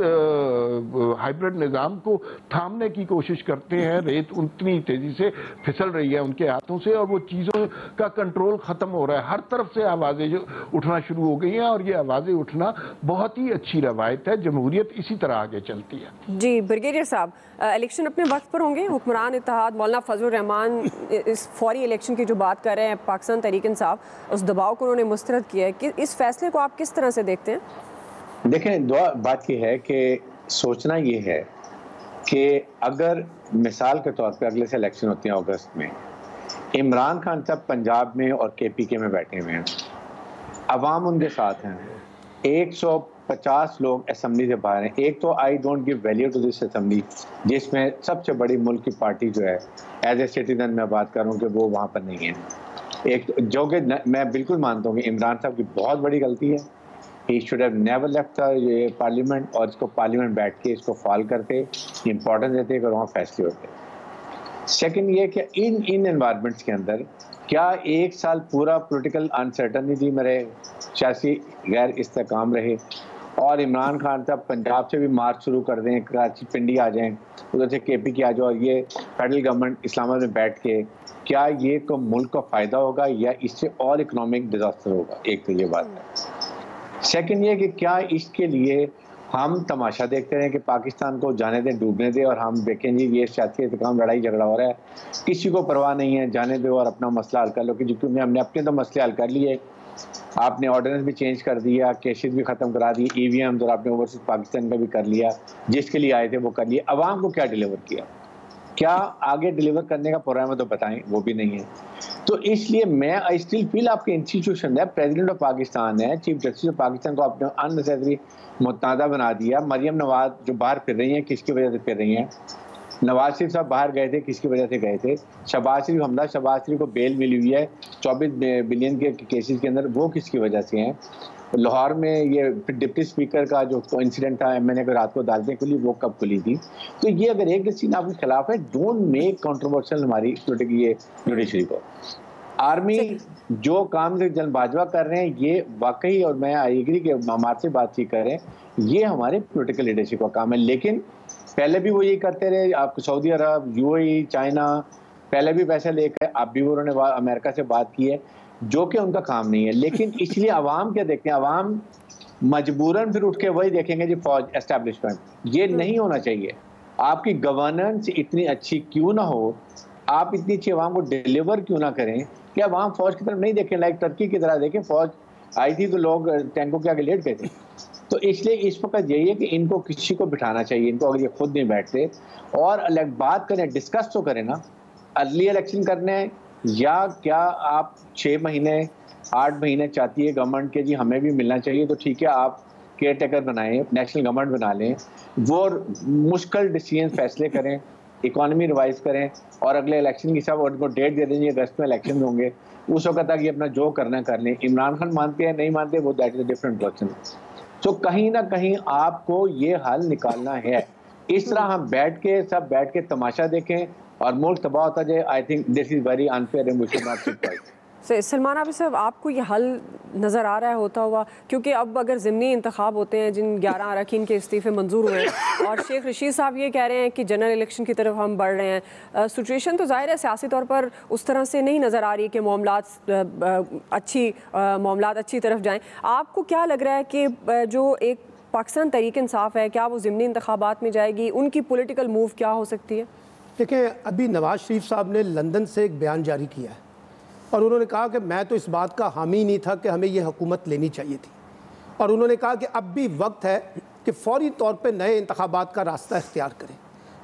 हाइब्रिड निज़ाम को थामने की कोशिश करते हैं, रेत उतनी तेजी से फिसल रही है उनके हाथों से और वो चीज़ों का कंट्रोल ख़त्म हो रहा है। हर तरफ से आवाज़ें जो उठना शुरू हो गई हैं और ये आवाज़ें उठना बहुत ही अच्छी रवायत है। जमहूरियत इसी तरह आगे चलती है। जी ब्रिगेडियर साहब, इलेक्शन अपने वक्त पर होंगे। हुक्मरान इत्तेहाद मौलाना फजलुर रहमान इस फौरी इलेक्शन की जो बात कर रहे हैं, पाकिस्तान तहरीक इंसाफ उस दबाव को उन्होंने मुस्तरद किया है कि इस फैसले को आप किस तरह से देखते हैं? देखें, बात यह है कि सोचना ये है कि अगर मिसाल के तौर पे अगले से इलेक्शन होती हैं अगस्त में, इमरान खान साहब पंजाब में और KPK में बैठे हुए हैं, अवाम उनके साथ हैं, 150 लोग असम्बली से बाहर हैं। एक तो I don't give value to this assembly जिसमें सबसे बड़ी मुल्क की पार्टी जो है एज ए सिटीजन मैं बात कर रहा हूँ कि वो वहाँ पर नहीं है। एक जो कि मैं बिल्कुल मानता हूँ कि इमरान साहब की बहुत बड़ी गलती है, he should have never left ये पार्लियामेंट और इसको पार्लियामेंट बैठ के इसको फॉल करते, इंपॉर्टेंस देते अगर वहाँ फैसले होते। सेकंड ये कि इन एनवायरनमेंट्स के अंदर क्या 1 साल पूरा पॉलिटिकल अनसर्टनिटी में रहे, सियासी गैर इस्तेकाम रहे और इमरान खान साहब पंजाब से भी मार्च शुरू कर दें, कराची पिंडी आ जाएं, उधर से KPK आ जाओ और ये फेडरल गवर्नमेंट इस्लामाबाद में बैठ के, क्या ये को मुल्क का फ़ायदा होगा या इससे और इकोनॉमिक डिजास्टर होगा? एक तो ये बात है। सेकंड ये कि क्या इसके लिए हम तमाशा देखते रहे कि पाकिस्तान को जाने दें, डूबने दें और हम देखें जी ये सियासी इंतकाम लड़ाई झगड़ा हो रहा है, किसी को परवाह नहीं है, जाने दो और अपना मसला हल कर लो, क्योंकि हमने अपने तो मसले हल कर लिए। आपने ऑर्डिनेंस भी चेंज कर दिया, केसेस भी ख़त्म करा दिए, EVM और आपने ओवरसीज पाकिस्तान का भी कर लिया, जिसके लिए आए थे वो कर लिया। अवाम को क्या डिलीवर किया? क्या आगे डिलीवर करने का प्रोग्राम है तो बताएं, वो भी नहीं है। तो इसलिए मैं आई स्टिल फील आपके इंस्टीट्यूशन है, प्रेसिडेंट ऑफ पाकिस्तान है, चीफ जस्टिस ऑफ पाकिस्तान को आपने अननेसेसरी मुतनादा बना दिया। मरियम नवाज जो बाहर फिर रही हैं, किसकी वजह से फिर रही हैं? नवाज शरीफ साहब बाहर गए थे, किसकी वजह से गए थे? शहबाज शरीफ हमला, शहबाज शरीफ को बेल मिली हुई है 24 बिलियन के केसेस के अंदर, वो किसकी वजह से हैं? लाहौर में ये डिप्टी स्पीकर का जो इंसिडेंट था, मैंने रात को अदालतें खुली, वो कब खुली थी? तो ये अगर एक डिसीजन आपके खिलाफ है, डोंट मेक कंट्रोवर्शियल हमारी ये जुडिशरी को। आर्मी जो काम से जल्दबाजवा कर रहे हैं ये वाकई, और मैं आई एग्री कि हमारे से बातचीत कर रहे हैं, ये हमारे पॉलिटिकल लीडरशिप का काम है। लेकिन पहले भी वो यही करते रहे, आप सऊदी अरब, UAE, चाइना पहले भी पैसे लेकर, अब भी उन्होंने अमेरिका से बात की है, जो कि उनका काम नहीं है। लेकिन इसलिए अवाम क्या देखते हैं? अवाम मजबूरन फिर उठ के वही देखेंगे जी फौज एस्टैब्लिशमेंट। ये नहीं होना चाहिए। आपकी गवर्नेंस इतनी अच्छी क्यों ना हो, आप इतनी अच्छी अवाम को डिलीवर क्यों ना करें कि अवाम फौज की तरफ नहीं देखें, लाइक टर्की की तरह देखें। फौज आई थी तो लोग टैंकों के आगे लेट गए थे। तो इसलिए इस वक्त यही है कि इनको किसी को बिठाना चाहिए, इनको अगर ये खुद नहीं बैठते और अलग बात करें, डिस्कस तो करें ना, अर्ली इलेक्शन करने हैं या क्या आप 6 महीने 8 महीने चाहती है गवर्नमेंट के जी हमें भी मिलना चाहिए, तो ठीक है आप केयर टेकर बनाएं, नेशनल गवर्नमेंट बना लें, वो मुश्किल डिसीजन फैसले करें, इकोनॉमी रिवाइज करें और अगले इलेक्शन की सब उनको डेट दे देंगे, अगस्त में इलेक्शन होंगे, उस वक्त तक ये अपना जो करना कर लें। इमरान खान मानते हैं नहीं मानते, वो that is a different question. तो कहीं ना कहीं आपको ये हल निकालना है। इस तरह हम सब बैठ के तमाशा देखें और मुल्क तबाह होता जाए, I think this is very unfair and we should not sit by. Salman Abid साहब, आपको ये हल नज़र आ रहा है होता हुआ? क्योंकि अब अगर ज़िमनी इंतखाब होते हैं, जिन 11 अरकान के इस्तीफ़े मंजूर हुए हैं और शेख रशीद साहब ये कह रहे हैं कि जनरल इलेक्शन की तरफ हम बढ़ रहे हैं, सिचुएशन तो ज़ाहिर है सियासी तौर पर उस तरह से नहीं नज़र आ रही कि मामलात अच्छी तरफ जाएँ। आपको क्या लग रहा है कि जो एक पाकिस्तान तहरीक इंसाफ है, क्या वो ज़िमनी इंतखाबात में जाएगी? उनकी पॉलिटिकल मूव क्या हो सकती है? देखें, अभी नवाज शरीफ साहब ने लंदन से एक बयान जारी किया है और उन्होंने कहा कि मैं तो इस बात का हामी नहीं था कि हमें ये हुकूमत लेनी चाहिए थी, और उन्होंने कहा कि अब भी वक्त है कि फौरी तौर पे नए इंतखाबात का रास्ता इख्तियार करें।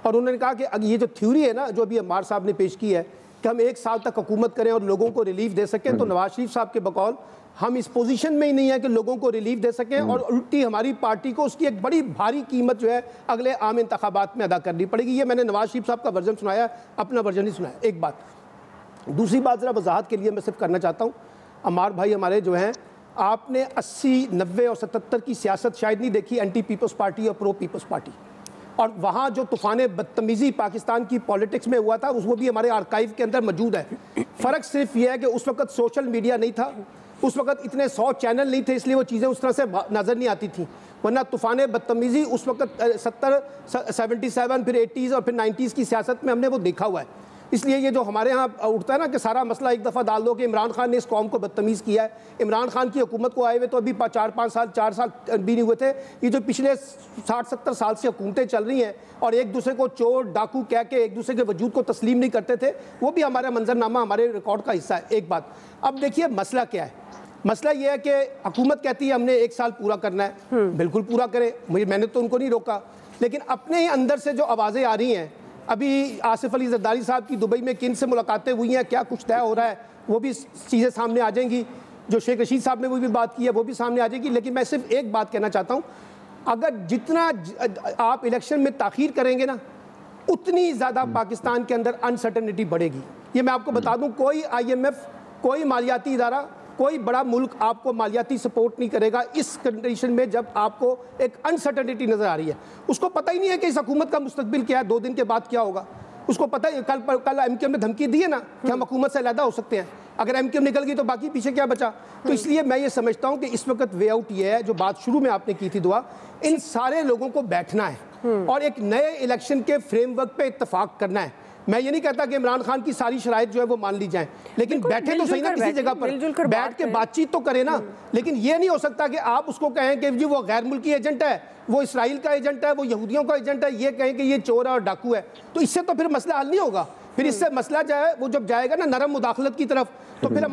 और उन्होंने कहा कि ये जो थ्योरी है ना जो अभी अम्मार साहब ने पेश की है कि हम 1 साल तक हुकूमत करें और लोगों को रिलीफ दे सकें, तो नवाज शरीफ साहब के बकौल हम इस पोजीशन में ही नहीं है कि लोगों को रिलीफ दे सकें, और उल्टी हमारी पार्टी को उसकी एक बड़ी भारी कीमत जो है अगले आम इंतखाबात में अदा करनी पड़ेगी। ये मैंने नवाज शरीफ साहब का वर्जन सुनाया, अपना वर्जन नहीं सुनाया। एक बात। दूसरी बात ज़रा वजाहत के लिए मैं सिर्फ करना चाहता हूँ, अम्मार भाई हमारे जो हैं, आपने 80, 90 और 77 की सियासत शायद नहीं देखी, एंटी पीपल्स पार्टी और प्रो पीपल्स पार्टी, और वहाँ जो तूफ़ान बदतमीज़ी पाकिस्तान की पॉलिटिक्स में हुआ था वो भी हमारे आर्काइव के अंदर मौजूद है। फ़र्क सिर्फ ये है कि उस वक्त सोशल मीडिया नहीं था, उस वक्त इतने 100 चैनल नहीं थे, इसलिए वो चीज़ें उस तरह से नज़र नहीं आती थी, वरना तूफ़ान बदतमीज़ी उस वक्त 70, 77, फिर 80s और फिर 90s की सियासत में हमने वो देखा हुआ है। इसलिए ये जो हमारे यहाँ उठता है ना कि सारा मसला एक दफ़ा डाल दो कि इमरान खान ने इस कौम को बदतमीज़ किया है। इमरान खान की हुकूमत को आए हुए तो अभी 4 साल भी नहीं हुए थे। ये जो पिछले 60-70 साल से हुकूमतें चल रही हैं और एक दूसरे को चोर डाकू कह के एक दूसरे के वजूद को तस्लीम नहीं करते थे, वो भी हमारा मंजरनामा, हमारे रिकॉर्ड का हिस्सा है। एक बात। अब देखिए मसला क्या है। मसला ये है कि हुकूमत कहती है हमने 1 साल पूरा करना है, बिल्कुल पूरा करें, मैंने तो उनको नहीं रोका, लेकिन अपने ही अंदर से जो आवाज़ें आ रही हैं, अभी आसिफ अली जरदारी साहब की दुबई में किन से मुलाकातें हुई हैं, क्या कुछ तय हो रहा है, वो भी चीज़ें सामने आ जाएंगी। जो शेख रशीद साहब ने वो भी बात की है वो भी सामने आ जाएगी। लेकिन मैं सिर्फ एक बात कहना चाहता हूँ, अगर जितना आप इलेक्शन में ताख़ीर करेंगे ना, उतनी ज़्यादा पाकिस्तान के अंदर अनसर्टनिटी बढ़ेगी। ये मैं आपको बता दूँ, कोई IMF, कोई मालियाती इदारा, कोई बड़ा मुल्क आपको मालियाती सपोर्ट नहीं करेगा इस कंडीशन में जब आपको एक अनसर्टेनिटी नज़र आ रही है। उसको पता ही नहीं है कि इस हुकूमत का मुस्तकबिल क्या है, 2 दिन के बाद क्या होगा। उसको पता है, कल MQM ने धमकी दी है ना कि हम हुकूमत से अलहदा हो सकते हैं। अगर MQM निकल गई तो बाकी पीछे क्या बचा। तो इसलिए मैं ये समझता हूँ कि इस वक्त वे आउट ये है, जो बात शुरू में आपने की थी दुआ, इन सारे लोगों को बैठना है और एक नए इलेक्शन के फ्रेमवर्क पे इत्तफाक करना है। मैं ये नहीं कहता कि इमरान खान की सारी शराइत जो है वो मान ली जाए, लेकिन बैठे तो सही ना किसी जगह पर, बैठ के बातचीत तो करें ना। लेकिन ये नहीं हो सकता कि आप उसको कहें कि जी वो गैर मुल्की एजेंट है, वो इसराइल का एजेंट है, वो यहूदियों का एजेंट है, ये कहें कि ये चोर है और डाकू है, तो इससे तो फिर मसला हल नहीं होगा। फिर इससे मसला जो है वो जब जाएगा ना नरम मुदाखलत की तरफ, तो फिर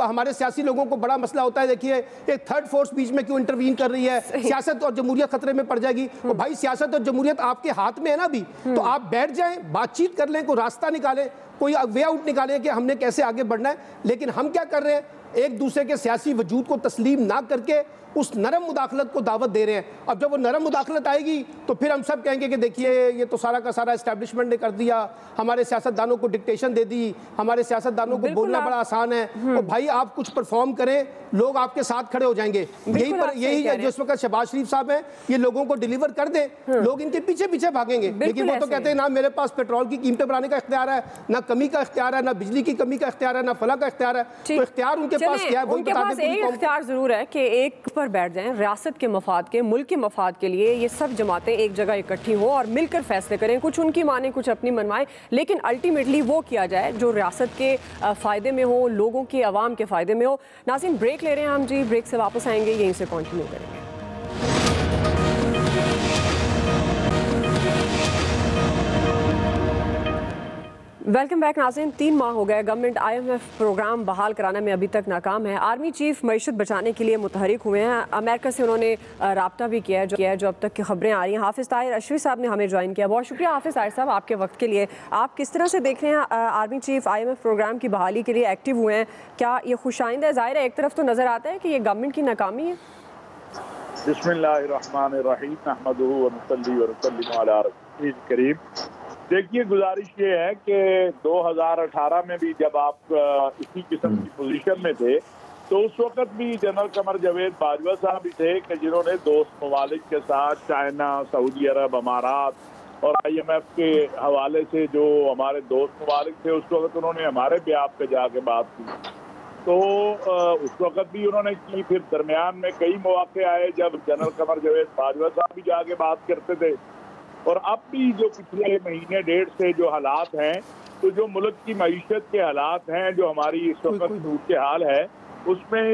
हमारे सियासी लोगों को बड़ा मसला होता है। देखिए एक थर्ड फोर्स बीच में क्यों इंटरवीन कर रही है, सियासत और जमहूरियत खतरे में पड़ जाएगी। तो भाई सियासत और जमहूरियत आपके हाथ में है ना अभी, तो आप बैठ जाएं, बातचीत कर लें, कोई रास्ता निकालें, कोई वे आउट निकालें कि हमने कैसे आगे बढ़ना है। लेकिन हम क्या कर रहे हैं, एक दूसरे के सियासी वजूद को तस्लीम ना करके उस नरम मुदाखलत को दावत दे रहे हैं। अब जब वो नरम मुदाखलत आएगी तो फिर हम सब कहेंगे कि देखिए ये तो सारा का सारा एस्टैब्लिशमेंट ने कर दिया, हमारे सियासतदानों को डिक्टेशन दे दी, हमारे सियासतदानों को बोलना बड़ा आसान है। तो भाई आप कुछ परफॉर्म करें, लोग आपके साथ खड़े हो जाएंगे। यही जिस वक्त शहबाज शरीफ साहब हैं, ये लोगों को डिलीवर कर दें, लोग इनके पीछे पीछे भागेंगे। लेकिन वो तो कहते हैं ना मेरे पास पेट्रोल की कीमतें बढ़ाने का इख्तियार है, ना कमी का इख्तियार है, ना बिजली की कमी का इख्तियार है, ना फला का इख्तियार है। तो इख्तियार उनके पास क्या है? उनके पास एक इख्तियार जरूर है कि एक पर बैठ जाएं, रियासत के मफाद के, मुल्क के मफाद के लिए ये सब जमातें एक जगह इकट्ठी हों और मिलकर फैसले करें, कुछ उनकी माने कुछ अपनी मनवाएं, लेकिन अल्टीमेटली वो किया जाए जो रियासत के फ़ायदे में हो, लोगों के, आवाम के फ़ायदे में हो। नाज़रीन ब्रेक ले रहे हैं हम जी, ब्रेक से वापस आएंगे, यहीं से कंटिन्यू करेंगे। वेलकम बैक नाज़रीन। 3 माह हो गए, गवर्नमेंट IMF प्रोग्राम बहाल कराने में अभी तक नाकाम है। आर्मी चीफ मईशत बचाने के लिए मुतहरिक हुए हैं, अमेरिका से उन्होंने राब्ता भी किया है जो अब तक की खबरें आ रही हैं। हाफिज़ ताहिर अशरफी साहब ने हमें ज्वाइन किया, बहुत शुक्रिया हाफिज़ ताहिर साहब आपके वक्त के लिए। आप किस तरह से देख रहे हैं आर्मी चीफ IMF प्रोग्राम की बहाली के लिए एक्टिव हुए हैं, क्या ये खुशाइंद है? ज़ाहिर है एक तरफ तो नज़र आता है कि ये गवर्नमेंट की नाकामी है। बिस्मिल्लाहिर्रहमानिर्रहीम, नहमदुहु व नुसल्ली व नुसल्लिमु अला रसूलिल करीम। देखिए गुजारिश ये है कि 2018 में भी जब आप इसी किस्म की पोजीशन में थे तो उस वक्त भी जनरल कमर जावेद बाजवा साहब ही थे कि जिन्होंने दोस्त ममालिक के साथ चाइना, सऊदी अरब, अमारात और IMF के हवाले से जो हमारे दोस्त ममालिक थे उस वक्त उन्होंने हमारे ब्याह पे जाके बात की। तो उस वक्त भी उन्होंने की। फिर दरमियान में कई मौके आए जब जनरल कमर जावेद बाजवा साहब भी जाके बात करते थे। और अब भी जो पिछले महीने डेढ़ से जो हालात हैं, तो जो मुल्क की मईशत के हालात हैं, जो हमारी इस वक्त सूरत के हाल है, उसमें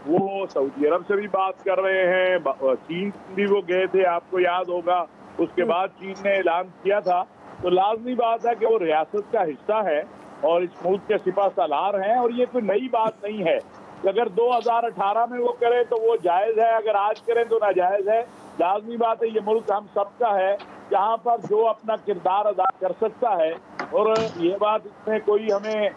वो सऊदी अरब से भी बात कर रहे हैं, चीन भी वो गए थे, आपको याद होगा। उसके बाद चीन ने ऐलान किया था। तो लाजमी बात है कि वो रियासत का हिस्सा है और इस मुल्क के सिपा सालार हैं, और ये कोई नई बात नहीं है। अगर 2018 में वो करें तो वो जायज़ है, अगर आज करें तो नाजायज़ है। लाजमी बात है ये मुल्क हम सबका है जहाँ पर जो अपना किरदार अदा कर सकता है। और ये बात इसमें कोई हमें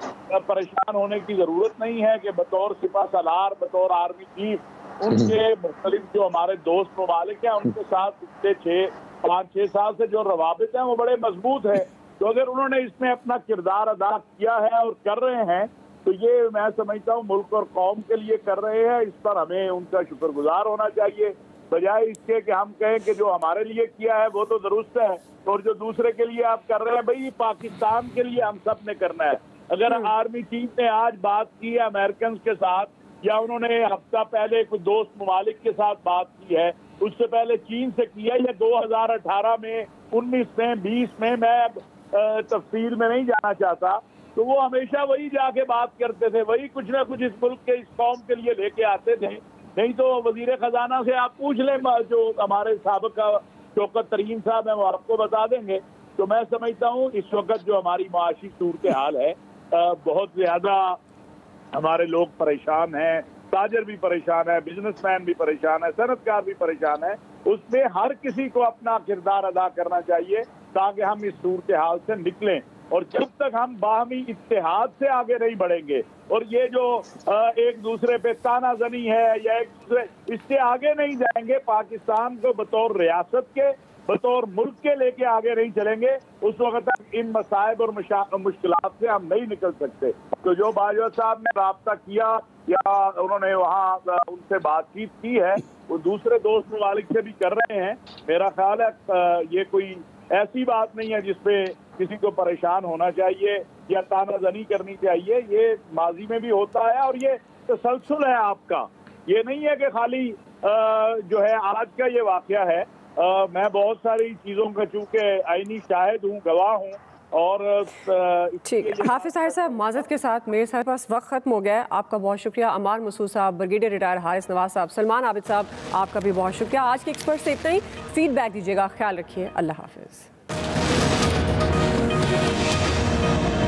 परेशान होने की ज़रूरत नहीं है कि बतौर सिपा सलार, बतौर आर्मी चीफ उनके मुख्तलिफ जो हमारे दोस्त ममालिक हैं उनके साथ पिछले 5-6 साल से जो रवाबित हैं वो बड़े मजबूत है। तो अगर उन्होंने इसमें अपना किरदार अदा किया है और कर रहे हैं तो ये मैं समझता हूँ मुल्क और कौम के लिए कर रहे हैं। इस पर हमें उनका शुक्रगुजार होना चाहिए, बजाय इसके कि हम कहें कि जो हमारे लिए किया है वो तो दुरुस्त है और जो दूसरे के लिए आप कर रहे हैं भाई पाकिस्तान के लिए हम सब ने करना है। अगर आर्मी चीफ ने आज बात की है अमेरिकन के साथ, या उन्होंने हफ्ता पहले कुछ दोस्त ममालिक के साथ बात की है, उससे पहले चीन से किया, या 2018 में 19 में 20 में, मैं तफसील में नहीं जाना चाहता, तो वो हमेशा वही जाके बात करते थे, वही कुछ ना कुछ इस मुल्क के, इस कौम के लिए लेके आते थे। नहीं तो वजीर खजाना से आप पूछ लें, जो हमारे साबिका शौकत तरीन साहब हैं वो आपको बता देंगे। तो मैं समझता हूँ इस वक्त जो हमारी माशी सूरत हाल है, बहुत ज्यादा हमारे लोग परेशान हैं, ताजर भी परेशान है, बिजनेसमैन भी परेशान है, सनतकार भी परेशान है। उसमें हर किसी को अपना किरदार अदा करना चाहिए ताकि हम इस सूरत हाल से निकलें। और जब तक हम बाहमी इत्तेहाद से आगे नहीं बढ़ेंगे और ये जो एक दूसरे पे तानाजनी है या एक दूसरे, इससे आगे नहीं जाएंगे, पाकिस्तान को बतौर रियासत के, बतौर मुल्क के लेके आगे नहीं चलेंगे, उस वक्त तक इन मसाइब और मुश्किलात से हम नहीं निकल सकते। तो जो बाजवा साहब ने राब्ता किया या उन्होंने वहाँ उनसे बातचीत की है, वो दूसरे दोस्त ममालिक से भी कर रहे हैं। मेरा ख्याल है ये कोई ऐसी बात नहीं है जिसपे किसी को परेशान होना चाहिए या तानाजनी करनी चाहिए। ये माजी में भी होता है और ये तसलसल है आपका, ये नहीं है कि खाली जो है आज का ये वाकया है। मैं बहुत सारी चीज़ों का चूँकि आईनी शाहिद हूँ, गवाह हूँ। और ठीक, हाफिज ताहिर साहब माजरत के साथ मेरे सारे पास वक्त खत्म हो गया है। आपका बहुत शुक्रिया। अमार मसूद साहब, ब्रिगेडियर रिटायर हारिस नवाज साहब, सलमान आबिद साहब, आपका भी बहुत शुक्रिया। आज के एक्सपर्ट से इतना ही। फीडबैक दीजिएगा, ख्याल रखिए, अल्लाह हाफिज।